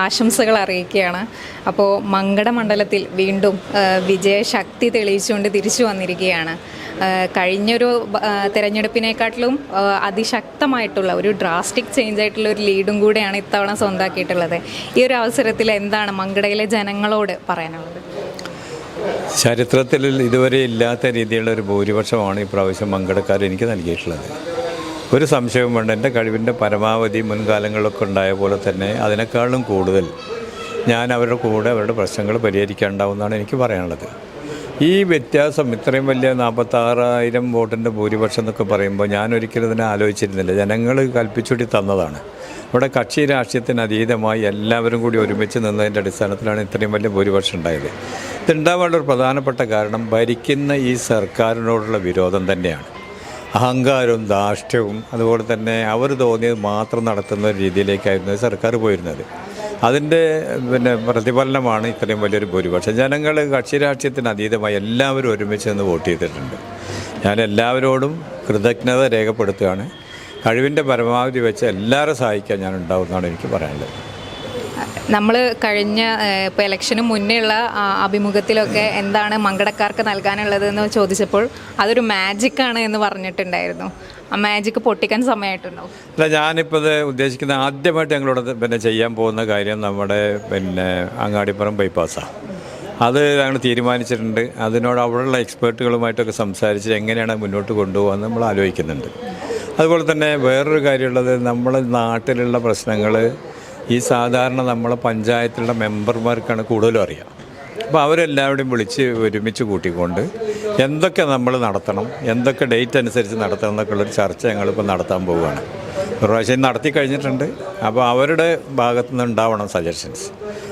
ആശംസകൾ അറിയിക്കുകയാണ്. അപ്പോൾ മങ്കട മണ്ഡലത്തിൽ വീണ്ടും വിജയശക്തി തെളിയിച്ചുകൊണ്ട് തിരിച്ചു വന്നിരിക്കുകയാണ്. കഴിഞ്ഞൊരു തിരഞ്ഞെടുപ്പിനെക്കാട്ടിലും അതിശക്തമായിട്ടുള്ള ഒരു ഡ്രാസ്റ്റിക് ചേഞ്ച് ആയിട്ടുള്ള ഒരു ലീഡും കൂടെയാണ് ഇത്തവണ സ്വന്തമാക്കിയിട്ടുള്ളത്. ഈ ഒരു അവസരത്തിൽ എന്താണ് മങ്കടയിലെ ജനങ്ങളോട് പറയാനുള്ളത്? ചരിത്രത്തിൽ ഇതുവരെ ഇല്ലാത്ത രീതിയിലുള്ള ഒരു ഭൂരിപക്ഷമാണ് ഈ പ്രാവശ്യം മങ്കടക്കാർ എനിക്ക് നൽകിയിട്ടുള്ളത്. ഒരു സംശയവും വേണ്ട. എൻ്റെ കഴിവിൻ്റെ പരമാവധി മുൻകാലങ്ങളിലൊക്കെ ഉണ്ടായ പോലെ തന്നെ അതിനേക്കാളും കൂടുതൽ ഞാൻ അവരുടെ കൂടെ അവരുടെ പ്രശ്നങ്ങൾ പരിഹരിക്കാനുണ്ടാവുമെന്നാണ് എനിക്ക് പറയാനുള്ളത്. ഈ വ്യത്യാസം ഇത്രയും വലിയ 46,000 വോട്ടിൻ്റെ ഭൂരിപക്ഷം എന്നൊക്കെ പറയുമ്പോൾ ഞാനൊരിക്കലും ഇതിനെ ആലോചിച്ചിരുന്നില്ല. ജനങ്ങൾ കൽപ്പിച്ചുകൂടി തന്നതാണ്. ഇവിടെ കക്ഷി രാഷ്ട്രീയത്തിന് അതീതമായി എല്ലാവരും കൂടി ഒരുമിച്ച് നിന്നതിൻ്റെ അടിസ്ഥാനത്തിലാണ് ഇത്രയും വലിയ ഭൂരിപക്ഷം ഉണ്ടായത്. ഇതുണ്ടാവാനുള്ള ഒരു പ്രധാനപ്പെട്ട കാരണം ഭരിക്കുന്ന ഈ സർക്കാരിനോടുള്ള വിരോധം തന്നെയാണ്. അഹങ്കാരവും ധാർഷ്ട്യവും അതുപോലെ തന്നെ അവർ തോന്നിയത് മാത്രം നടത്തുന്ന രീതിയിലേക്കായിരുന്നു സർക്കാർ പോയിരുന്നത്. അതിൻ്റെ പ്രതിഫലനമാണ് ഇത്രയും വലിയൊരു ഭൂരിപക്ഷം. ജനങ്ങൾ കക്ഷി രാഷ്ട്രീയത്തിന് അതീതമായി എല്ലാവരും ഒരുമിച്ച് നിന്ന് വോട്ട് ചെയ്തിട്ടുണ്ട്. ഞാൻ എല്ലാവരോടും കൃതജ്ഞത രേഖപ്പെടുത്തുകയാണ്. കഴിവിൻ്റെ പരമാവധി വെച്ച് എല്ലാവരും സഹായിക്കാൻ ഞാൻ ഉണ്ടാവുമെന്നാണ് എനിക്ക് പറയാനുള്ളത്. നമ്മൾ കഴിഞ്ഞ ഇപ്പോൾ ഇലക്ഷന് മുന്നേയുള്ള അഭിമുഖത്തിലൊക്കെ എന്താണ് മങ്കടക്കാർക്ക് നൽകാനുള്ളതെന്ന് ചോദിച്ചപ്പോൾ അതൊരു മാജിക്കാണ് എന്ന് പറഞ്ഞിട്ടുണ്ടായിരുന്നു. ആ മാജിക്ക് പൊട്ടിക്കാൻ സമയമായിട്ടുണ്ടോ? അല്ല, ഞാനിപ്പോൾ ഇത് ഉദ്ദേശിക്കുന്ന ആദ്യമായിട്ട് ഞങ്ങളോട് ചെയ്യാൻ പോകുന്ന കാര്യം നമ്മുടെ അങ്ങാടിപ്പുറം ബൈപ്പാസാണ്. അത് ഞങ്ങൾ തീരുമാനിച്ചിട്ടുണ്ട്. അതിനോട് അവിടെയുള്ള എക്സ്പേർട്ടുകളുമായിട്ടൊക്കെ സംസാരിച്ച് എങ്ങനെയാണ് മുന്നോട്ട് കൊണ്ടുപോകാൻ നമ്മൾ ആലോചിക്കുന്നുണ്ട്. അതുപോലെ തന്നെ വേറൊരു കാര്യമുള്ളത്, നമ്മളെ നാട്ടിലുള്ള പ്രശ്നങ്ങൾ ഈ സാധാരണ നമ്മളെ പഞ്ചായത്തിലുള്ള മെമ്പർമാർക്കാണ് കൂടുതലും അറിയാം. അപ്പോൾ അവരെല്ലാവരുടെയും വിളിച്ച് ഒരുമിച്ച് കൂട്ടിക്കൊണ്ട് എന്തൊക്കെ നമ്മൾ നടത്തണം, എന്തൊക്കെ ഡേറ്റ് അനുസരിച്ച് നടത്തണം എന്നൊക്കെയുള്ളൊരു ചർച്ച ഞങ്ങളിപ്പോൾ നടത്താൻ പോവുകയാണ്. ഒരു പ്രാവശ്യം നടത്തി കഴിഞ്ഞിട്ടുണ്ട്. അപ്പോൾ അവരുടെ ഭാഗത്തു നിന്ന് ഉണ്ടാവണം സജഷൻസ്.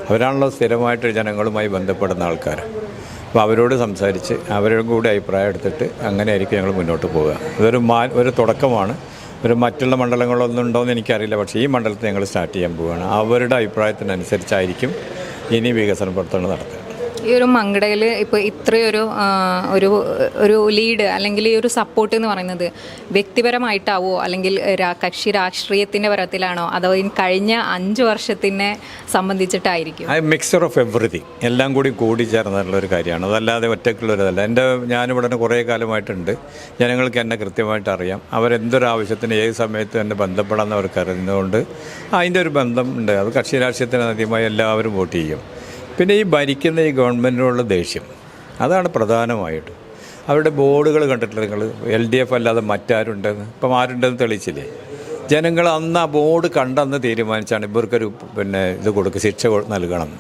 അവരാണല്ലോ സ്ഥിരമായിട്ട് ജനങ്ങളുമായി ബന്ധപ്പെടുന്ന ആൾക്കാർ. അപ്പോൾ അവരോട് സംസാരിച്ച് അവരുടെ കൂടെ അഭിപ്രായം എടുത്തിട്ട് അങ്ങനെയായിരിക്കും ഞങ്ങൾ മുന്നോട്ട് പോവുക. ഒരു തുടക്കമാണ്. മറ്റുള്ള മണ്ഡലങ്ങളൊന്നും ഉണ്ടോയെന്ന് എനിക്കറിയില്ല. പക്ഷേ ഈ മണ്ഡലത്തിൽ ഞങ്ങൾ സ്റ്റാർട്ട് ചെയ്യാൻ പോവുകയാണ്. അവരുടെ അഭിപ്രായത്തിനനുസരിച്ചായിരിക്കും ഇനി വികസന പ്രവർത്തനങ്ങൾ നടത്തുക. ഈ ഒരു മങ്കടയിൽ ഇപ്പോൾ ഇത്രയൊരു ഒരു ലീഡ് അല്ലെങ്കിൽ ഈ ഒരു സപ്പോർട്ട് എന്ന് പറയുന്നത് വ്യക്തിപരമായിട്ടാവോ അല്ലെങ്കിൽ കക്ഷി രാഷ്ട്രീയത്തിൻ്റെ പരത്തിലാണോ അതോ കഴിഞ്ഞ 5 വർഷത്തിനെ സംബന്ധിച്ചിട്ടായിരിക്കും? മിക്സർ ഓഫ് എവറിത്തിങ്, എല്ലാം കൂടി ചേർന്നിട്ടുള്ളൊരു കാര്യമാണ്. അതല്ലാതെ ഒറ്റയ്ക്കുള്ളൊരിതല്ല. ഞാനിവിടെ കുറേ കാലമായിട്ടുണ്ട്. ജനങ്ങൾക്ക് എന്നെ കൃത്യമായിട്ട് അറിയാം. അവരെന്തൊരാവശ്യത്തിന് ഏത് സമയത്തും എന്നെ ബന്ധപ്പെടാമെന്ന് അവർക്ക് അറിയുന്നതുകൊണ്ട് അതിൻ്റെ ഒരു ബന്ധം ഉണ്ട്. അത് കക്ഷി രാഷ്ട്രീയത്തിന് ആദ്യമായി എല്ലാവരും വോട്ട് ചെയ്യും. പിന്നെ ഈ ഭരിക്കുന്ന ഈ ഗവൺമെൻറ്റിനുള്ള ദേഷ്യം, അതാണ് പ്രധാനമായിട്ടും. അവരുടെ ബോർഡുകൾ കണ്ടിട്ടില്ല നിങ്ങൾ? LDF അല്ലാതെ മറ്റാരുണ്ടെന്ന് ഇപ്പം ആരുണ്ടെന്ന് തെളിയിച്ചില്ലേ? ജനങ്ങൾ അന്ന് ആ ബോർഡ് കണ്ടെന്ന് തീരുമാനിച്ചാണ് ഇവർക്കൊരു ഇത് ശിക്ഷ നൽകണം.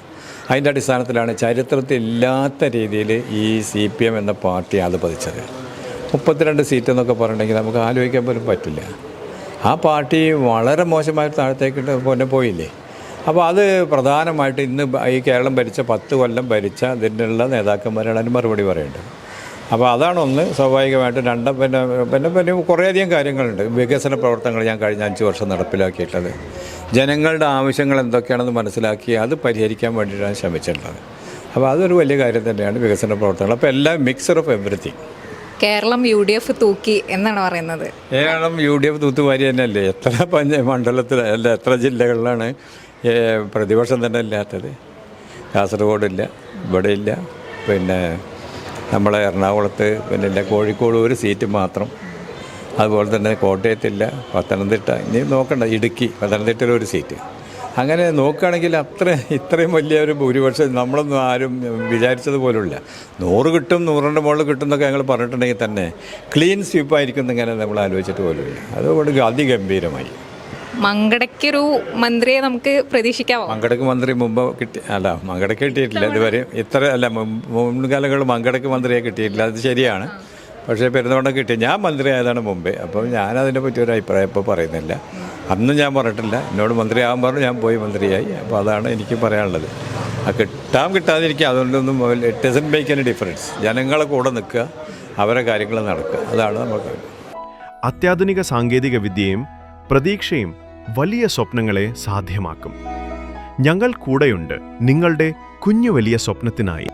അതിൻ്റെ അടിസ്ഥാനത്തിലാണ് ചരിത്രത്തിൽ ഇല്ലാത്ത രീതിയിൽ ഈ CPM എന്ന പാർട്ടി അത് പതിച്ചത്. 32 സീറ്റ് എന്നൊക്കെ പറഞ്ഞിട്ടുണ്ടെങ്കിൽ നമുക്ക് ആലോചിക്കാൻ പോലും പറ്റില്ല. ആ പാർട്ടി വളരെ മോശമായിട്ട് താഴത്തേക്കിട്ട് പോയില്ലേ? അപ്പോൾ അത് പ്രധാനമായിട്ട് ഇന്ന് ഈ കേരളം ഭരിച്ച 10 കൊല്ലം ഭരിച്ച അതിനുള്ള നേതാക്കന്മാരാണ് അതിന് മറുപടി പറയേണ്ടത്. അപ്പോൾ അതാണ് ഒന്ന്. സ്വാഭാവികമായിട്ട് പിന്നെ കുറേയധികം കാര്യങ്ങളുണ്ട്. വികസന പ്രവർത്തനങ്ങൾ ഞാൻ കഴിഞ്ഞ 5 വർഷം നടപ്പിലാക്കിയിട്ടുള്ളത്. ജനങ്ങളുടെ ആവശ്യങ്ങൾ എന്തൊക്കെയാണെന്ന് മനസ്സിലാക്കി അത് പരിഹരിക്കാൻ വേണ്ടിയിട്ടാണ് ശ്രമിച്ചിട്ടുള്ളത്. അപ്പോൾ അതൊരു വലിയ കാര്യം തന്നെയാണ് വികസന പ്രവർത്തനങ്ങൾ. അപ്പോൾ എല്ലാം mixer of everything. Kerala UDF തൂക്കി എന്നാണ് പറയുന്നത്. കേരളം UDF തൂത്തുവാരി തന്നെയല്ലേ? എത്ര മണ്ഡലത്തിൽ അല്ല, എത്ര ജില്ലകളിലാണ് പ്രതിപക്ഷം തന്നെ ഇല്ലാത്തത്? കാസർഗോഡില്ല, ഇവിടെ ഇല്ല, പിന്നെ നമ്മളെ എറണാകുളത്ത് ഇല്ല, കോഴിക്കോട് ഒരു സീറ്റ് മാത്രം. അതുപോലെ തന്നെ കോട്ടയത്തില്ല, പത്തനംതിട്ട, ഇനി നോക്കണ്ട, ഇടുക്കി, പത്തനംതിട്ടയിൽ ഒരു സീറ്റ്. അങ്ങനെ നോക്കുകയാണെങ്കിൽ ഇത്രയും വലിയ ഒരു ഭൂരിപക്ഷം നമ്മളൊന്നും ആരും വിചാരിച്ചതുപോലുമില്ല. 100 കിട്ടും, 100ൻ്റെ മുകളിൽ കിട്ടും എന്നൊക്കെ ഞങ്ങൾ പറഞ്ഞിട്ടുണ്ടെങ്കിൽ തന്നെ ക്ലീൻ സ്വീപ്പായിരിക്കും എന്നിങ്ങനെ നമ്മൾ ആലോചിച്ചിട്ട് പോലുമില്ല. അതുകൊണ്ട് അതിഗംഭീരമായി. മങ്കടയ്ക്കൊരു മന്ത്രിയെ നമുക്ക് പ്രതീക്ഷിക്കാമോ? മങ്കടയ്ക്ക് മന്ത്രി മുമ്പ് മങ്കടയ്ക്ക് കിട്ടിയിട്ടില്ല ഇതുവരെ. മുൻകാലങ്ങളിൽ മങ്കടയ്ക്ക് മന്ത്രിയെ കിട്ടിയിട്ടില്ല, അത് ശരിയാണ്. പക്ഷേ പെരുന്തോണ്ടം കിട്ടി. ഞാൻ മന്ത്രി ആയതാണ് മുമ്പേ. അപ്പം ഞാനതിനെ പറ്റി ഒരു അഭിപ്രായം ഇപ്പോൾ പറയുന്നില്ല. അന്നും ഞാൻ പറഞ്ഞിട്ടില്ല. എന്നോട് മന്ത്രിയാകാൻ പറഞ്ഞു, ഞാൻ പോയി മന്ത്രിയായി. അപ്പോൾ അതാണ് എനിക്ക് പറയാനുള്ളത്. കിട്ടാതിരിക്കുക, അതുകൊണ്ടൊന്നും it doesn't make any difference. ജനങ്ങളെ കൂടെ നിൽക്കുക, അവരെ കാര്യങ്ങൾ നടക്കുക, അതാണ് നമുക്ക്. അത്യാധുനിക സാങ്കേതിക വിദ്യയും പ്രതീക്ഷയും വലിയ സ്വപ്നങ്ങളെ സാധ്യമാക്കും. ഞങ്ങൾ കൂടെയുണ്ട് നിങ്ങളുടെ കുഞ്ഞു വലിയ സ്വപ്നത്തിനായി.